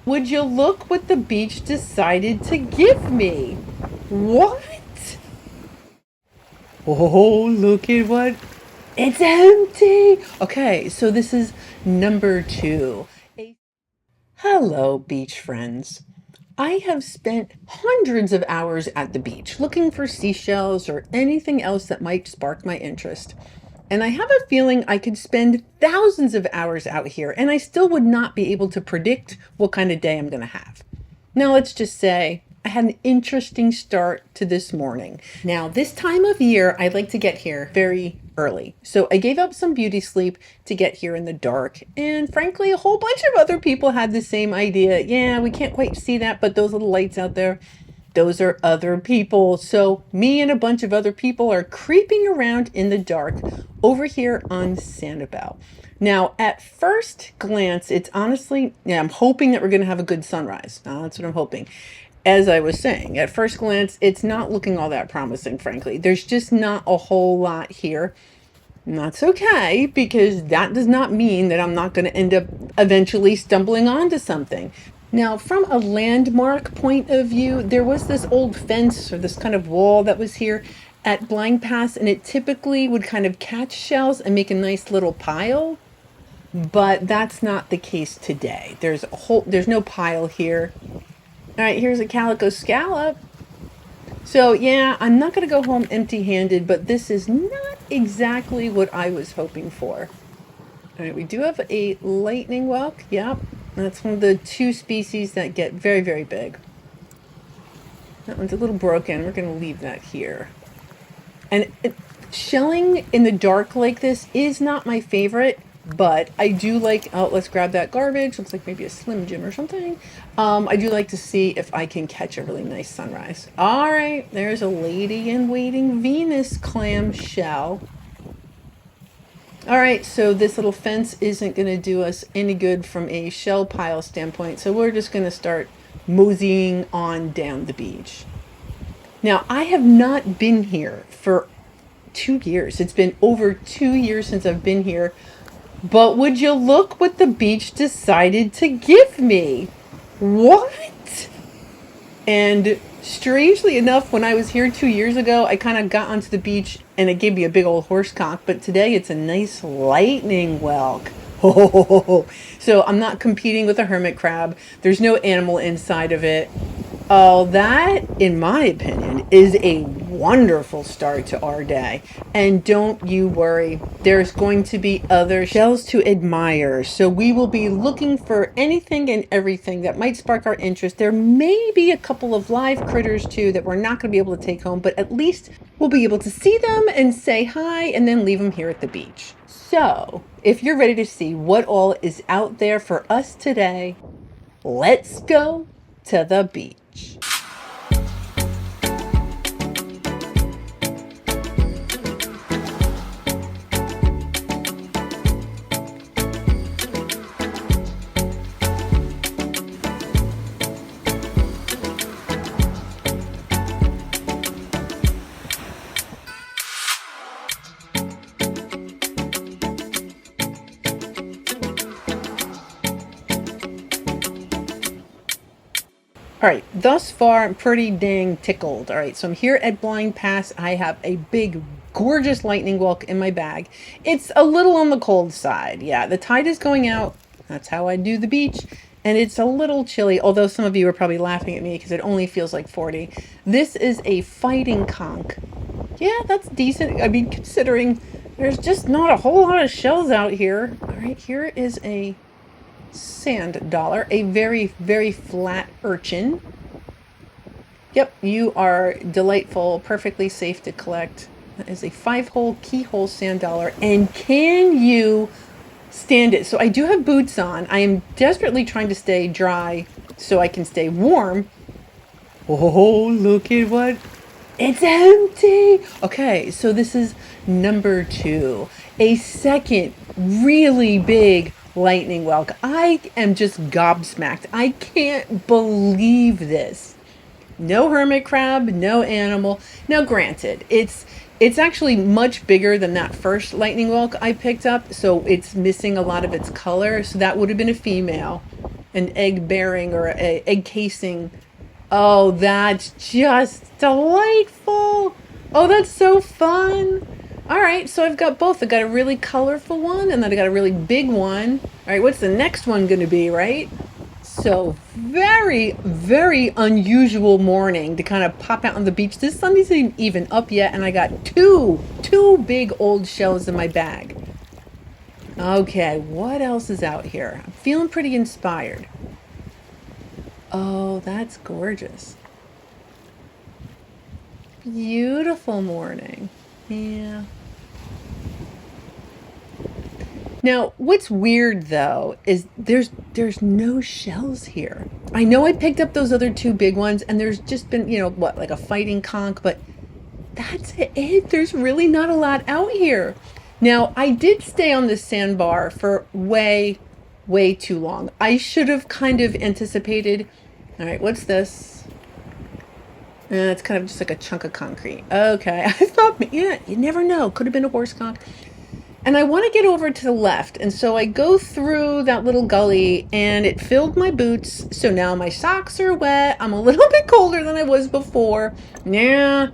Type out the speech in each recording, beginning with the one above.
Would you look what the beach decided to give me? What? Oh, look at what. It's empty. Okay, so this is number 2. Hello, beach friends. I have spent hundreds of hours at the beach looking for seashells or anything else that might spark my interest. And I have a feeling I could spend thousands of hours out here and I still would not be able to predict what kind of day I'm going to have. Now, let's just say I had an interesting start to this morning. Now, this time of year, I like to get here very early. So I gave up some beauty sleep to get here in the dark. And frankly, a whole bunch of other people had the same idea. Yeah, we can't quite see that, but those little lights out there, those are other people. So me and a bunch of other people are creeping around in the dark over here on Sanibel. Now, at first glance, it's honestly, yeah, I'm hoping that we're going to have a good sunrise. That's what I'm hoping. As I was saying, at first glance, it's not looking all that promising, frankly. There's just not a whole lot here. And that's okay, because that does not mean that I'm not going to end up eventually stumbling onto something. Now, from a landmark point of view, there was this old fence or this kind of wall that was here at Blind Pass, and it typically would kind of catch shells and make a nice little pile. But that's not the case today. There's no pile here. All right, here's a calico scallop. So yeah, I'm not going to go home empty-handed, but this is not exactly what I was hoping for. All right, we do have a lightning whelk. Yep, that's one of the 2 species that get very, very big. That one's a little broken. We're going to leave that here. And shelling in the dark like this is not my favorite, but I do like, oh, let's grab that garbage. Looks like maybe a Slim Jim or something. I do like to see if I can catch a really nice sunrise. All right, there's a lady in waiting Venus clam shell. All right, so this little fence isn't going to do us any good from a shell pile standpoint, so we're just going to start moseying on down the beach. Now, I have not been here for 2 years. It's been over 2 years since I've been here. But would you look what the beach decided to give me? What? And strangely enough, when I was here 2 years ago, I kind of got onto the beach and it gave me a big old horse cock. But today it's a nice lightning whelk. So I'm not competing with a hermit crab. There's no animal inside of it. Oh, that, in my opinion, is a wonderful start to our day. And don't you worry, there's going to be other shells to admire. So we will be looking for anything and everything that might spark our interest. There may be a couple of live critters too that we're not going to be able to take home, but at least we'll be able to see them and say hi and then leave them here at the beach. So if you're ready to see what all is out there for us today, let's go to the beach. All right, thus far, I'm pretty dang tickled. All right, so I'm here at Blind Pass. I have a big, gorgeous lightning whelk in my bag. It's a little on the cold side. Yeah, the tide is going out. That's how I do the beach. And it's a little chilly, although some of you are probably laughing at me because it only feels like 40. This is a fighting conch. Yeah, that's decent. I mean, considering there's just not a whole lot of shells out here. All right, here is a sand dollar, a very, very flat urchin. Yep, you are delightful, perfectly safe to collect. That is a 5-hole keyhole sand dollar. And can you stand it? So I do have boots on. I am desperately trying to stay dry so I can stay warm. Oh, look at what. It's empty. Okay, so this is number 2. A second really big lightning whelk. I am just gobsmacked. I can't believe this. No hermit crab, no animal. Now granted, it's actually much bigger than that first lightning whelk I picked up, so it's missing a lot of its color. So that would have been a female. an egg bearing or a egg casing. Oh, that's just delightful. Oh, that's so fun. All right, so I've got both. I've got a really colorful one and then I got a really big one. All right, what's the next one going to be, right? So very, very unusual morning to kind of pop out on the beach. The sun isn't even up yet, and I got two big old shells in my bag. Okay, what else is out here? I'm feeling pretty inspired. Oh, that's gorgeous. Beautiful morning. Yeah. Now, what's weird though is there's no shells here. I know I picked up those other two big ones and there's just been, what, like a fighting conch, but that's it. There's really not a lot out here. Now, I did stay on this sandbar for way, way too long. I should have kind of anticipated. All right, what's this? It's kind of just like a chunk of concrete. Okay, I thought, yeah, you never know. Could have been a horse conch. And I want to get over to the left. And so I go through that little gully and it filled my boots. So now my socks are wet. I'm a little bit colder than I was before. Yeah,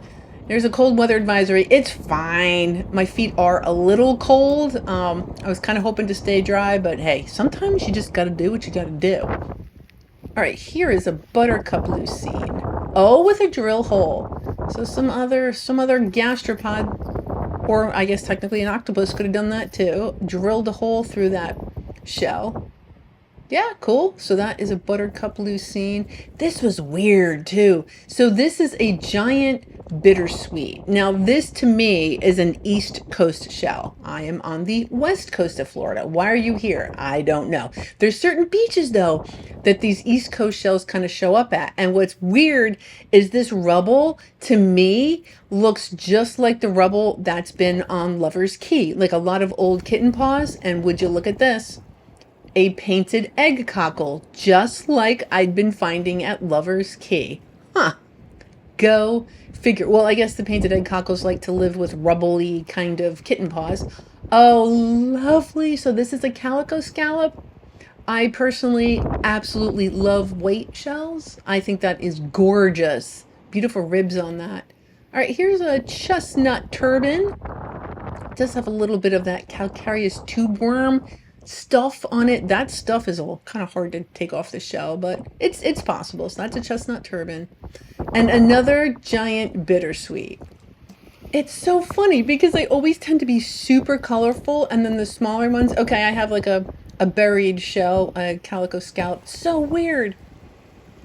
there's a cold weather advisory. It's fine. My feet are a little cold. I was kind of hoping to stay dry, but hey, sometimes you just got to do what you got to do. All right, here is a buttercup lucine. Oh, with a drill hole. So some other gastropod, or I guess technically an octopus could have done that too. Drilled a hole through that shell. Yeah, cool. So that is a buttercup lucine. This was weird too. So this is a giant bittersweet. Now this to me is an East Coast shell. I am on the West Coast of Florida. Why are you here? I don't know. There's certain beaches though that these East Coast shells kind of show up at. And what's weird is this rubble to me looks just like the rubble that's been on Lover's Key, like a lot of old kitten paws. And would you look at this? A painted egg cockle, just like I'd been finding at Lover's Key. Huh. Go figure. Well, I guess the painted egg cockles like to live with rubbly kind of kitten paws. Oh, lovely. So this is a calico scallop. I personally absolutely love white shells. I think that is gorgeous. Beautiful ribs on that. All right, here's a chestnut turban. It does have a little bit of that calcareous tube worm stuff on it. That stuff is all kind of hard to take off the shell, but it's possible. So that's a chestnut turban. And another giant bittersweet. It's so funny because they always tend to be super colorful, and then the smaller ones, okay, I have like a buried shell, a calico scallop. So weird.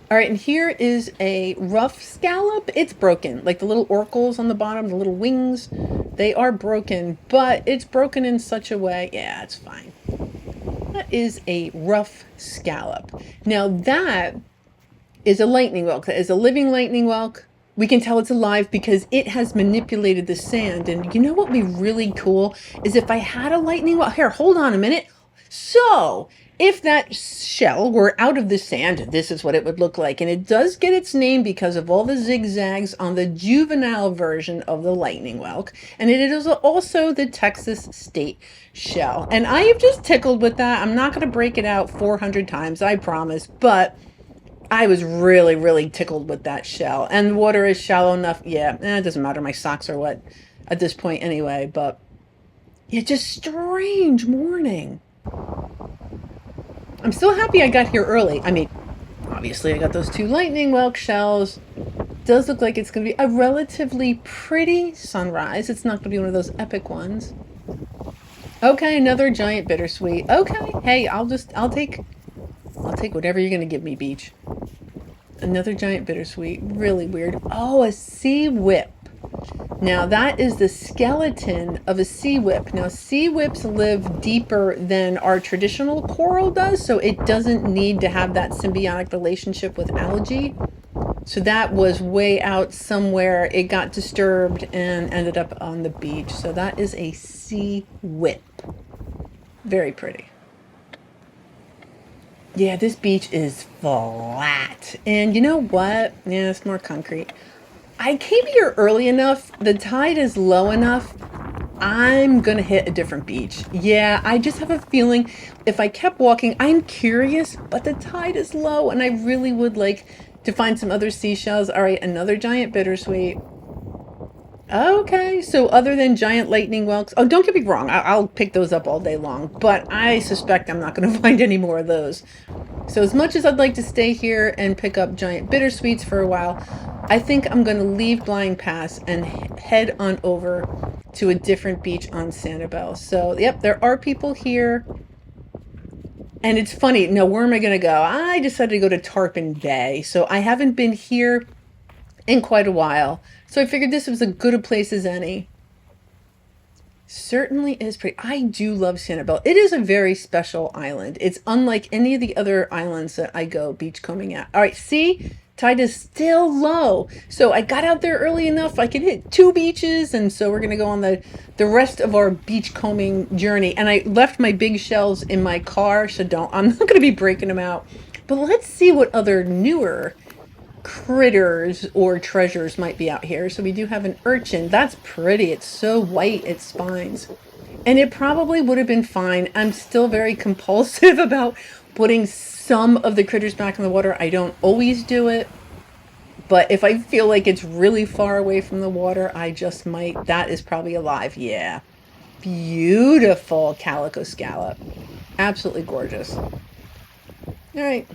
All right, and here is a rough scallop. It's broken, like the little oracles on the bottom, the little wings, they are broken, but it's broken in such a way, yeah, it's fine. That is a rough scallop. Now that is a lightning whelk. That is a living lightning whelk. We can tell it's alive because it has manipulated the sand. And you know what would be really cool is if I had a lightning whelk. Here, hold on a minute. So if that shell were out of the sand, this is what it would look like. And it does get its name because of all the zigzags on the juvenile version of the lightning whelk. And it is also the Texas state shell. And I have just tickled with that. I'm not going to break it out 400 times, I promise. But I was really, really tickled with that shell. And the water is shallow enough. Yeah, it doesn't matter. My socks are wet at this point anyway. But yeah, just strange morning. I'm still happy I got here early. I mean, obviously I got those two lightning whelk shells. Does look like it's going to be a relatively pretty sunrise. It's not going to be one of those epic ones. Okay, another giant bittersweet. Okay, hey, I'll take whatever you're going to give me, beach. Another giant bittersweet. Really weird. Oh, a sea whip. Now that is the skeleton of a sea whip. Now sea whips live deeper than our traditional coral does, so it doesn't need to have that symbiotic relationship with algae. So that was way out somewhere. It got disturbed and ended up on the beach. So that is a sea whip. Very pretty. Yeah, this beach is flat. And you know what? Yeah, it's more concrete. I came here early enough. The tide is low enough I'm gonna hit a different beach. Yeah, I just have a feeling if I kept walking, I'm curious, but the tide is low and I really would like to find some other seashells. All right, another giant bittersweet. Okay, so other than giant lightning whelks, oh, don't get me wrong, I'll pick those up all day long, but I suspect I'm not going to find any more of those. So as much as I'd like to stay here and pick up giant bittersweets for a while, I think I'm going to leave Blind Pass and head on over to a different beach on Sanibel. So, yep, there are people here. And it's funny. Now, where am I going to go? I decided to go to Tarpon Bay. So I haven't been here in quite a while. So I figured this was as good a place as any. Certainly is pretty. I do love Sanibel. It is a very special island. It's unlike any of the other islands that I go beachcombing at. All right, see? Tide is still low. So I got out there early enough. I could hit 2 beaches. And so we're going to go on the rest of our beachcombing journey. And I left my big shells in my car. So I'm not going to be breaking them out. But let's see what other newer critters or treasures might be out here. So we do have an urchin. That's pretty. It's so white, its spines. And it probably would have been fine. I'm still very compulsive about putting some of the critters back in the water. I don't always do it. But if I feel like it's really far away from the water, I just might. That is probably alive. Yeah. Beautiful calico scallop. Absolutely gorgeous. All right.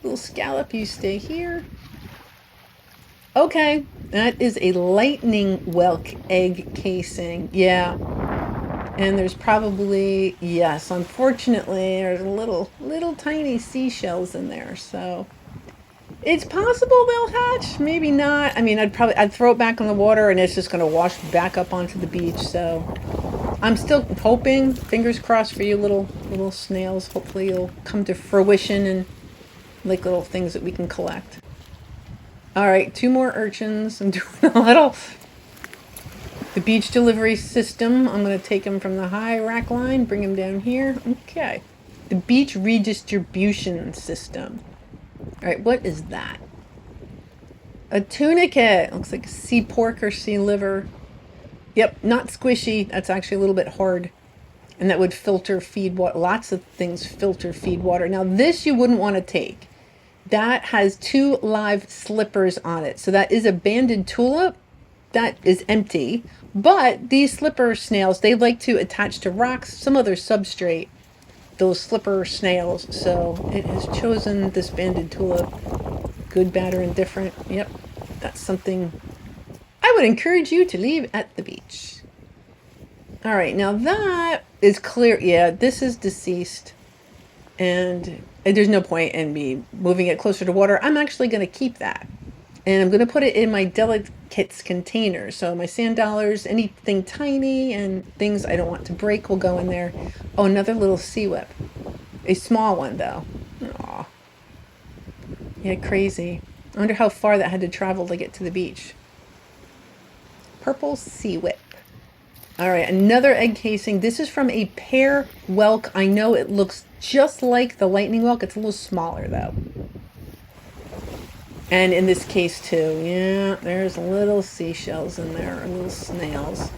Little scallop, you stay here. Okay, that is a lightning whelk egg casing. Yeah. And there's probably, yes, unfortunately, there's little tiny seashells in there. So it's possible they'll hatch, maybe not. I mean, I'd throw it back in the water and it's just going to wash back up onto the beach. So I'm still hoping, fingers crossed for you little snails. Hopefully you'll come to fruition and like little things that we can collect. All right, 2 more urchins. I'm doing a little, the beach delivery system. I'm going to take them from the high rack line, bring them down here. Okay. The beach redistribution system. All right, what is that? A tunicate. Looks like sea pork or sea liver. Yep, not squishy. That's actually a little bit hard. And that would filter feed water. Lots of things filter feed water. Now, this you wouldn't want to take. That has 2 live slippers on it. So that is a banded tulip. That is empty. But these slipper snails, they like to attach to rocks, some other substrate, those slipper snails. So it has chosen this banded tulip. Good, bad, or indifferent. Yep, that's something I would encourage you to leave at the beach. All right, now that is clear. Yeah, this is deceased. And there's no point in me moving it closer to water. I'm actually going to keep that. And I'm going to put it in my delicates container. So my sand dollars, anything tiny and things I don't want to break will go in there. Oh, another little sea whip. A small one, though. Aw. Yeah, crazy. I wonder how far that had to travel to get to the beach. Purple sea whip. All right, another egg casing. This is from a pear whelk. I know it looks just like the lightning whelk. It's a little smaller, though. And in this case, too, yeah, there's little seashells in there, or little snails.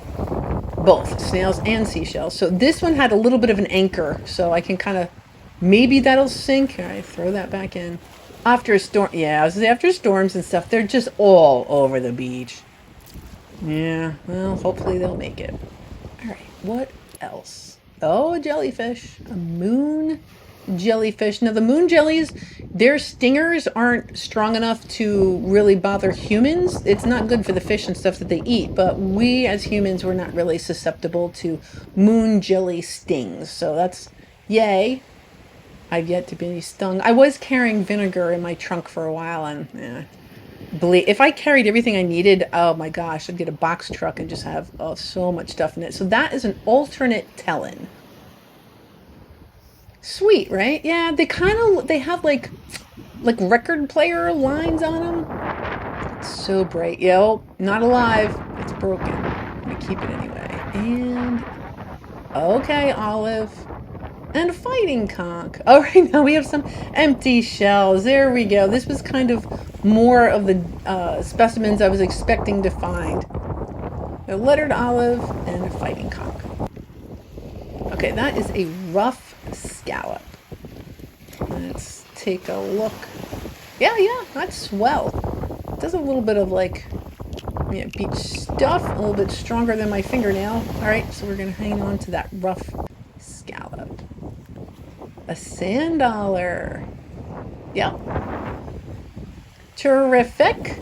Both snails and seashells. So this one had a little bit of an anchor, so I can kind of, maybe that'll sink. All right, throw that back in. After a storm, yeah, after storms and stuff, they're just all over the beach. Yeah, well, hopefully they'll make it. All right, what else? Oh, a jellyfish. A moon jellyfish. Now, the moon jellies, their stingers aren't strong enough to really bother humans. It's not good for the fish and stuff that they eat, but we as humans, we're not really susceptible to moon jelly stings. So that's yay. I've yet to be stung. I was carrying vinegar in my trunk for a while, and if I carried everything I needed, oh my gosh, I'd get a box truck and just have so much stuff in it. So that is an alternate Tellin. Sweet, right? Yeah, they have like record player lines on them. It's so bright. Yo, not alive. It's broken. I'm gonna keep it anyway. And okay, olive. And a fighting conch. All right, now we have some empty shells. There we go. This was kind of more of the specimens I was expecting to find. a lettered olive, and a fighting conch. Okay, that is a rough scallop. Let's take a look. Yeah, that's swell. It does a little bit of like, yeah, beach stuff, a little bit stronger than my fingernail. All right, so we're gonna hang on to that rough scallop. A sand dollar. Yep. Terrific.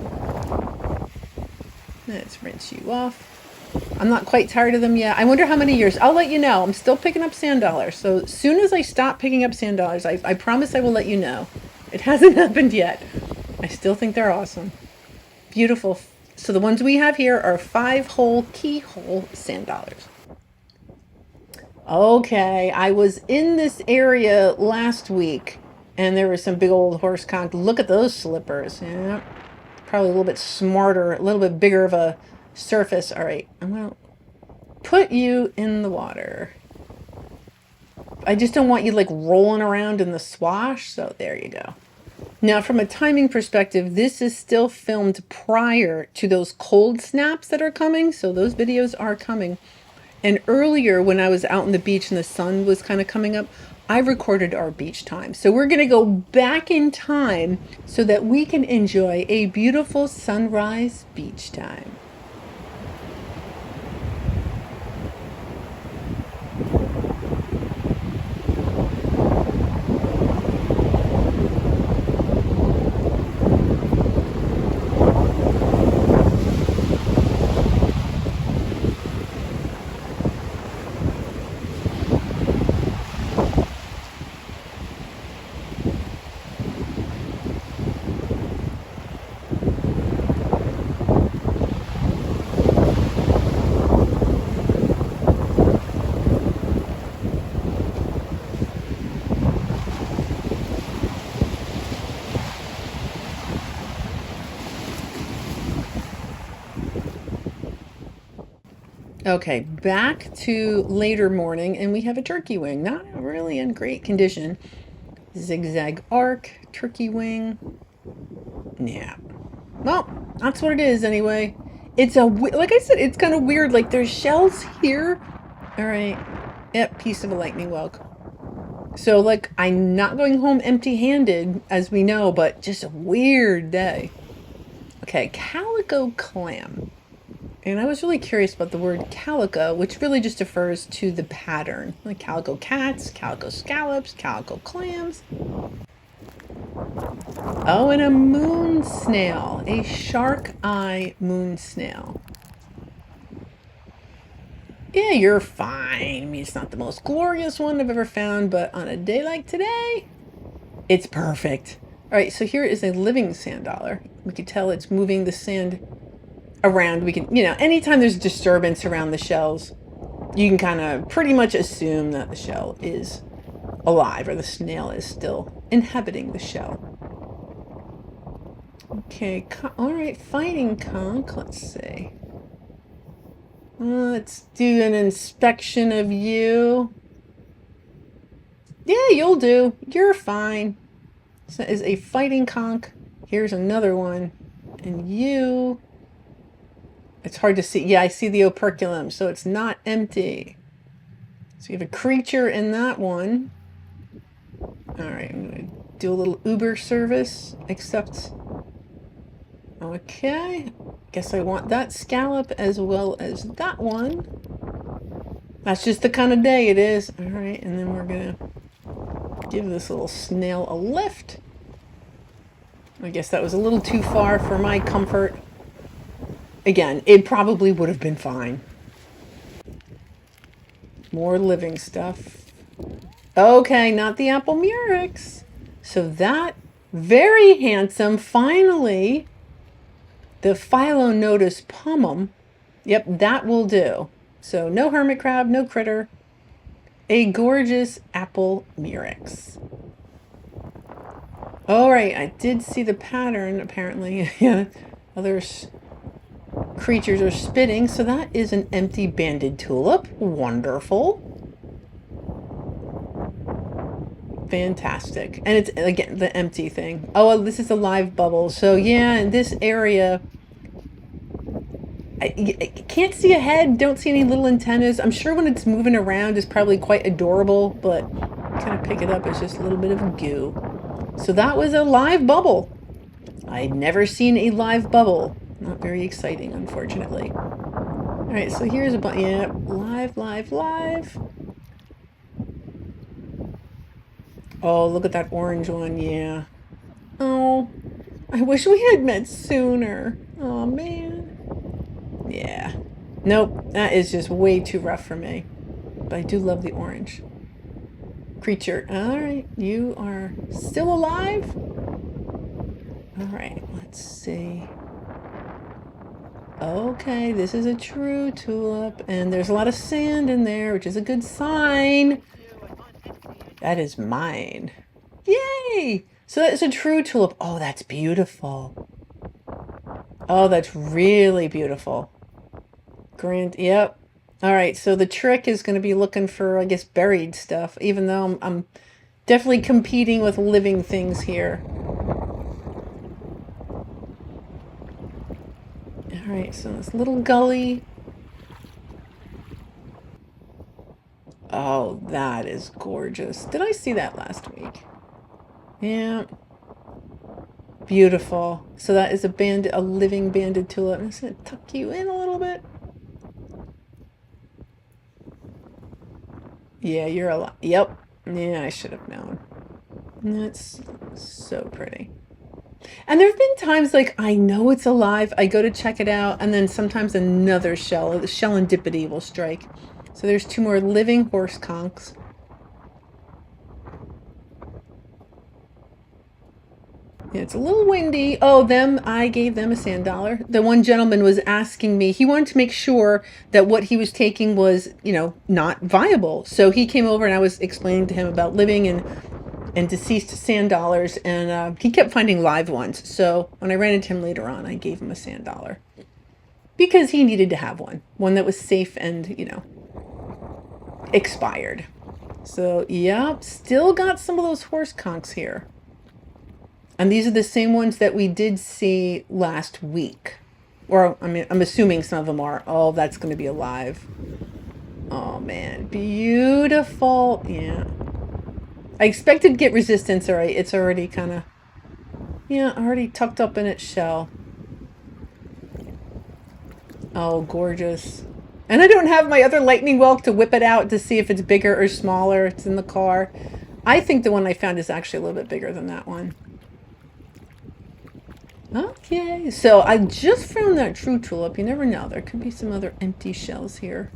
Let's rinse you off. I'm not quite tired of them yet. I wonder how many years. I'll let you know. I'm still picking up sand dollars. So as soon as I stop picking up sand dollars, I promise I will let you know. It hasn't happened yet. I still think they're awesome. Beautiful. So the ones we have here are 5-hole keyhole sand dollars. Okay, I was in this area last week and there was some big old horse conch. Look at those slippers. Yeah, probably a little bit smarter, a little bit bigger of a surface. All right, I'm going to put you in the water. I just don't want you like rolling around in the swash. So there you go. Now, from a timing perspective, this is still filmed prior to those cold snaps that are coming. So those videos are coming. And earlier when I was out on the beach and the sun was kind of coming up, I recorded our beach time. So we're going to go back in time so that we can enjoy a beautiful sunrise beach time. Okay, back to later morning, and we have a turkey wing. Not really in great condition. Zigzag arc, turkey wing. Yeah. Well, that's what it is anyway. It's like I said, it's kind of weird. Like there's shells here. All right. Yep, piece of a lightning whelk. So like I'm not going home empty-handed, as we know, but just a weird day. Okay, calico clam. And I was really curious about the word calico, which really just refers to the pattern. Like calico cats, calico scallops, calico clams. Oh, and a moon snail. A shark eye moon snail. Yeah, you're fine. I mean, it's not the most glorious one I've ever found, but on a day like today, it's perfect. All right, so here is a living sand dollar. We can tell it's moving the sand around. We can, anytime there's disturbance around the shells, you can kind of pretty much assume that the shell is alive or the snail is still inhabiting the shell. Okay, all right, fighting conch, let's see. Let's do an inspection of you. Yeah, you'll do. You're fine. So is a fighting conch. Here's another one. And you... It's hard to see. Yeah, I see the operculum, so it's not empty. So you have a creature in that one. All right, I'm going to do a little Uber service, except... Okay, guess I want that scallop as well as that one. That's just the kind of day it is. All right, and then we're going to give this little snail a lift. I guess that was a little too far for my comfort. Again, it probably would have been fine. More living stuff. Okay, not the apple murex. So that, very handsome, finally, the Phyllonotus pomum. Yep, that will do. So no hermit crab, no critter. A gorgeous apple murex. All right, I did see the pattern, apparently. Yeah, other creatures are spitting. So that is an empty banded tulip. Wonderful. Fantastic. And it's, again, the empty thing. Oh, well, this is a live bubble. So yeah, in this area, I can't see a head, don't see any little antennas. I'm sure when it's moving around it's probably quite adorable, but kind of pick it up as just a little bit of goo. So that was a live bubble. I'd never seen a live bubble. Not very exciting, unfortunately. All right, so here's a bunch. Yeah, live, live, live. Oh, look at that orange one. Yeah. Oh, I wish we had met sooner. Oh, man. Yeah. Nope, that is just way too rough for me. But I do love the orange. Creature. All right, you are still alive? All right, let's see. Okay, this is a true tulip, and there's a lot of sand in there, which is a good sign. That is mine. Yay! So that's a true tulip. Oh, that's beautiful. Oh, that's really beautiful. Grand, yep. All right, so the trick is going to be looking for, I guess, buried stuff, even though I'm definitely competing with living things here. All right, so this little gully. Oh, that is gorgeous. Did I see that last week? Yeah. Beautiful. So that is a living banded tulip. I'm just going to tuck you in a little bit. Yeah, you're alive. Yep. Yeah, I should have known. That's so pretty. And there have been times like I know it's alive, I go to check it out, and then sometimes another shell, the serendipity will strike. So there's two more living horse conchs. Yeah, it's a little windy. Oh, I gave them a sand dollar. The one gentleman was asking me, he wanted to make sure that what he was taking was, not viable. So he came over and I was explaining to him about living and deceased sand dollars, and he kept finding live ones. So when I ran into him later on, I gave him a sand dollar because he needed to have one that was safe and, expired. So, yeah, still got some of those horse conchs here. And these are the same ones that we did see last week. Or, I mean, I'm assuming some of them are. Oh, that's going to be alive. Oh, man. Beautiful. Yeah. I expected to get resistance. All right. It's already kind of, already tucked up in its shell. Oh, gorgeous. And I don't have my other lightning whelk to whip it out to see if it's bigger or smaller. It's in the car. I think the one I found is actually a little bit bigger than that one. Okay, so I just found that true tulip. You never know. There could be some other empty shells here.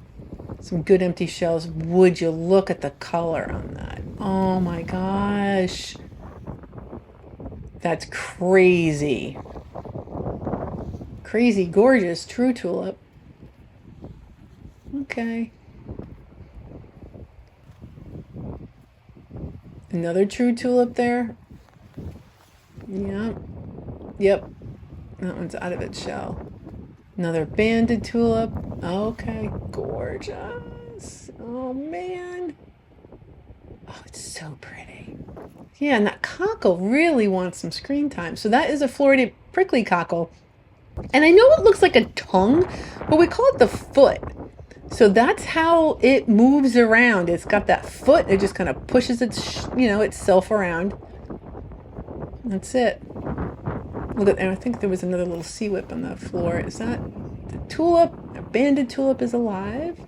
Some good empty shells. Would you look at the color on that? Oh my gosh. That's crazy. Crazy gorgeous true tulip. Okay. Another true tulip there. Yep. Yep. That one's out of its shell. Another banded tulip. Okay. Gorgeous. Oh, man. Oh, it's so pretty. Yeah, and that cockle really wants some screen time. So that is a Florida prickly cockle. And I know it looks like a tongue, but we call it the foot. So that's how it moves around. It's got that foot. It just kind of pushes itself around. That's it. Look at, and I think there was another little sea whip on the floor. Is that the tulip? A banded tulip is alive.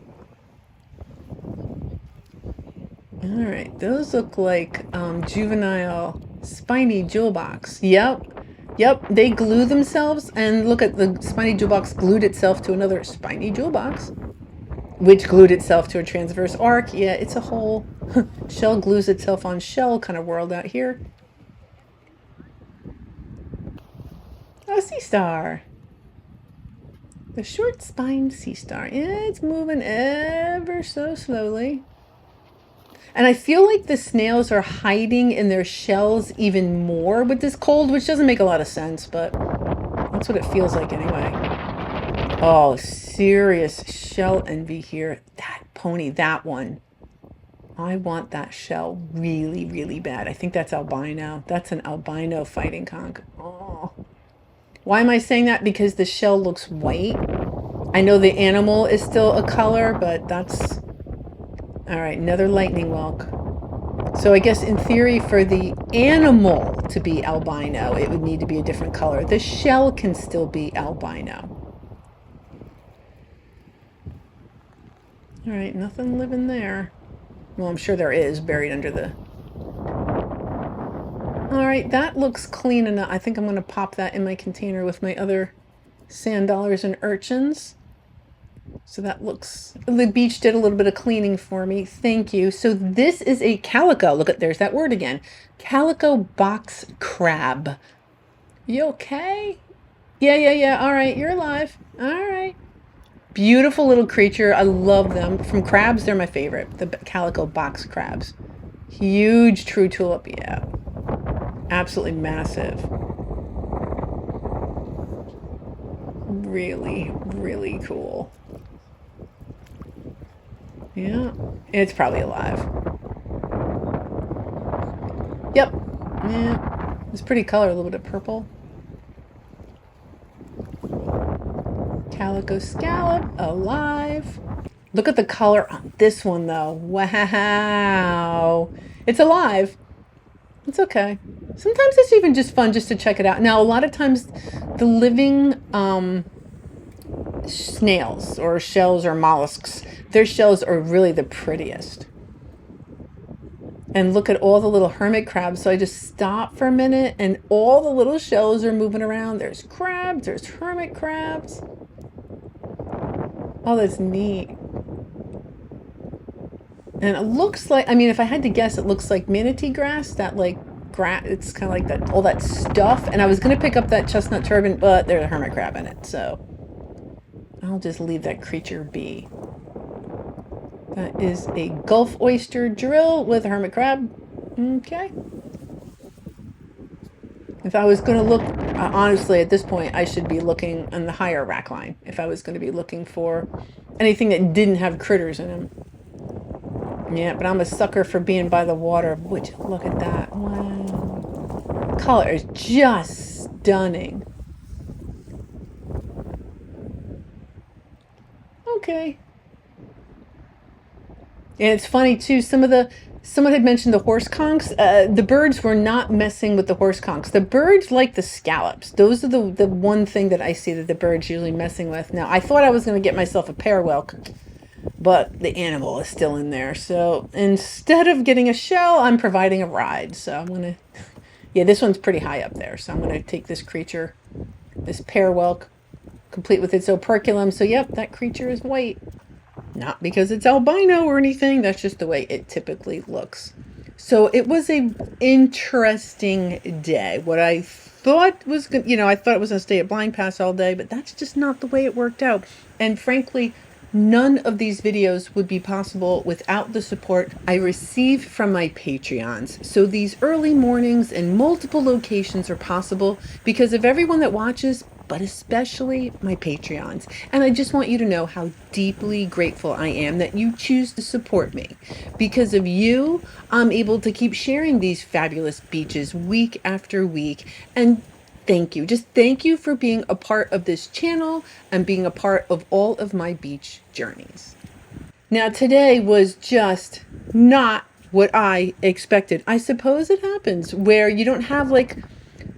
All right, those look like juvenile spiny jewel box. Yep, they glue themselves, and look at the spiny jewel box glued itself to another spiny jewel box, which glued itself to a transverse arc. Yeah, it's a whole shell glues itself on shell kind of world out here. Oh, sea star. The short-spined sea star. Yeah, it's moving ever so slowly. And I feel like the snails are hiding in their shells even more with this cold, which doesn't make a lot of sense, but that's what it feels like anyway. Oh, serious shell envy here. That pony, that one. I want that shell really, really bad. I think that's albino. That's an albino fighting conch. Oh. Why am I saying that? Because the shell looks white. I know the animal is still a color, but that's... All right, another lightning whelk. So I guess in theory for the animal to be albino, it would need to be a different color. The shell can still be albino. All right, nothing living there. Well, I'm sure there is buried under the... All right, that looks clean enough. I think I'm going to pop that in my container with my other sand dollars and urchins. So that looks... The beach did a little bit of cleaning for me. Thank you. So this is a calico. Look at, there's that word again. Calico box crab. You okay? Yeah. All right, you're alive. All right. Beautiful little creature. I love them. From crabs, they're my favorite. The calico box crabs. Huge true tulip. Yeah. Absolutely massive. Really, really cool. Yeah, it's probably alive. Yep. Yeah. It's pretty color, a little bit of purple. Calico scallop, alive. Look at the color on this one though. Wow. It's alive. It's okay. Sometimes it's even just fun just to check it out. Now, a lot of times the living snails or shells or mollusks, their shells are really the prettiest. And look at all the little hermit crabs. So I just stop for a minute and all the little shells are moving around. There's crabs, there's hermit crabs. Oh, that's neat. And it looks like, I mean, if I had to guess, it looks like manatee grass, that like it's kind of like that, all that stuff. And I was going to pick up that chestnut turban, but there's a hermit crab in it. So I'll just leave that creature be. That is a Gulf oyster drill with a hermit crab. Okay. If I was going to look, honestly, at this point, I should be looking on the higher rack line. If I was going to be looking for anything that didn't have critters in them. Yeah, but I'm a sucker for being by the water. Which, look at that. Wow. Color is just stunning. Okay. And it's funny too, someone had mentioned the horse conchs. The birds were not messing with the horse conchs. The birds like the scallops. Those are the one thing that I see that the birds usually messing with. Now, I thought I was going to get myself a pear whelk, but the animal is still in there. So instead of getting a shell, I'm providing a ride. So I'm going to, yeah, this one's pretty high up there. So I'm going to take this creature, this pear whelk, complete with its operculum. So yep, that creature is white. Not because it's albino or anything. That's just the way it typically looks. So it was a interesting day. What I thought was good, I thought it was going to stay at Blind Pass all day, but that's just not the way it worked out. And frankly, none of these videos would be possible without the support I receive from my Patreons. So these early mornings in multiple locations are possible because of everyone that watches, but especially my Patreons. And I just want you to know how deeply grateful I am that you choose to support me. Because of you, I'm able to keep sharing these fabulous beaches week after week. And thank you. Just thank you for being a part of this channel and being a part of all of my beach journeys. Now, today was just not what I expected. I suppose it happens where you don't have like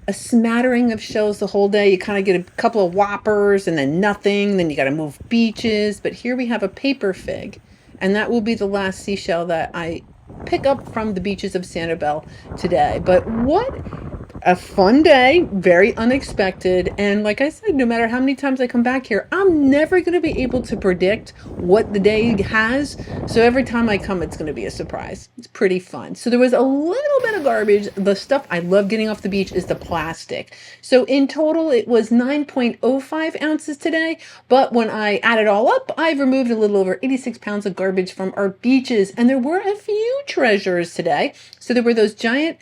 a smattering of shells the whole day. You kind of get a couple of whoppers and then nothing. Then you got to move beaches. But here we have a paper fig. And that will be the last seashell that I pick up from the beaches of Sanibel today. But what a fun day, very unexpected. And like I said, no matter how many times I come back here, I'm never going to be able to predict what the day has. So every time I come, it's going to be a surprise. It's pretty fun. So there was a little bit of garbage. The stuff I love getting off the beach is the plastic. So in total, it was 9.05 ounces today. But when I add it all up, I've removed a little over 86 pounds of garbage from our beaches. And there were a few treasures today. So there were those giant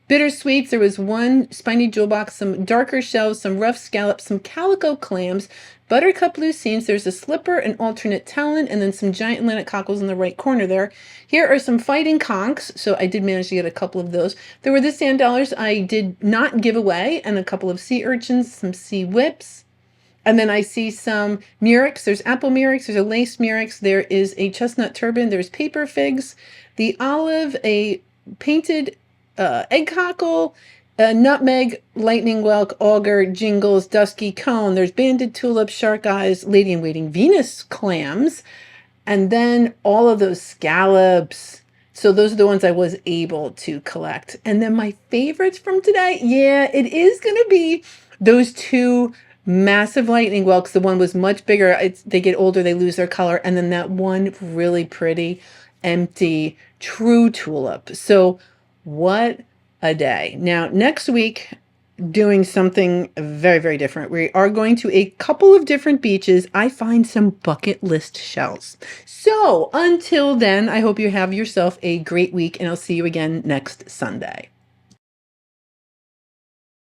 bittersweets. There was one spiny jewel box, some darker shells, some rough scallops, some calico clams, buttercup lucines. There's a slipper, an alternate talon, and then some giant linnet cockles in the right corner there. Here are some fighting conchs. So I did manage to get a couple of those. There were the sand dollars I did not give away, and a couple of sea urchins, some sea whips, And then I see some murex. There's apple murex. There's a lace murex. There is a chestnut turban. There's paper figs. The olive, a painted egg cockle, a nutmeg, lightning whelk, auger, jingles, dusky cone. There's banded tulip, shark eyes, lady in waiting, Venus clams, and then all of those scallops. So those are the ones I was able to collect. And then my favorites from today, yeah, it is going to be those two massive lightning whelks. The one was much bigger. They get older, they lose their color. And then that one really pretty, empty, true tulip. So what a day. Now, next week, doing something very, very different. We are going to a couple of different beaches. I find some bucket list shells. So until then, I hope you have yourself a great week, and I'll see you again next Sunday.